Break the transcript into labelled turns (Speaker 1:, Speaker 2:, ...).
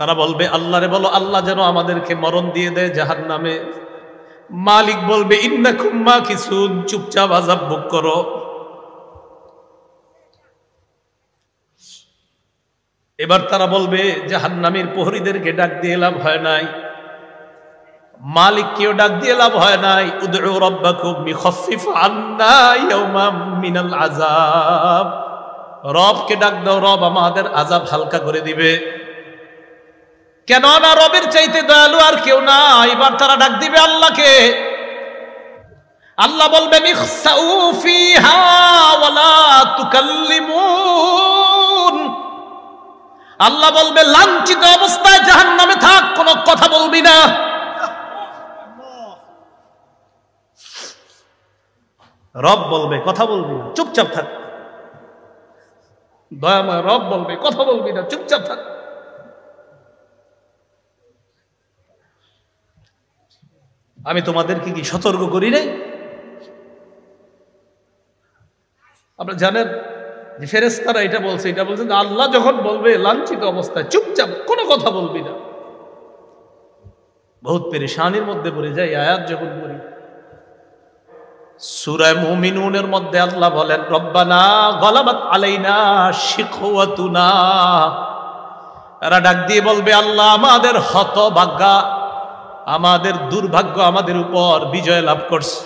Speaker 1: তারা বলবে আল্লাহরে বলো আল্লাহ যেন আমাদেরকে মরণ দিয়ে দেয় জাহান্নামে। মালিক বলবে ইন্নাকুম মাকিসুন, চুপচাপ আযাব ভোগ করো। এবার তারা বলবে জাহান্নামের প্রহরীদেরকে ডাক দিয়ে লাভ হয় নাই, মালিককেও ডাক দিয়ে লাভ হয় নাই। উদউ রাব্বাকুম ইখাফফিফ আন্না ইয়াওমান মিনাল আযাব, রবকে ডাক দাও, রব আমাদের আযাব হালকা করে দিবে। কেন না রবের চাইতে দয়ালু আর কেউ না। এবার তারা ডাক দিবে আল্লাহকে। আল্লাহ বলবেন ইখসাউ ফিহা ওয়ালা তুকাল্লিমুন, আল্লাহ বলবে লাঞ্ছিত অবস্থায় জাহান্নামে থাক, কোনো কথা বলবি না। রব বলবে কথা বলবি না, চুপচাপ থাক। দয়াময় রব বলবে কথা বলবি না, চুপচাপ থাক। আমি তোমাদেরকে কি সতর্ক করি নাই? আপনারা জানেন যে ফেরেশতারা এটা বলছে আল্লাহ যখন বলবে লাঞ্ছিত অবস্থায় চুপচাপ কোনো কথা বলবি না। বহুত পেরেশানির মধ্যে পড়ে যায় আয়াত যখন পড়ি। সূরা মুমিনুনের মধ্যে আল্লাহ বলেন রব্বানা গলাবাত আলাইনা শিকওয়াতুনা, এরা ডাক দিয়ে বলবে আল্লাহ আমাদের হতভাগ্য, আমাদের দুর্ভাগ্য আমাদের উপর বিজয় লাভ করছে।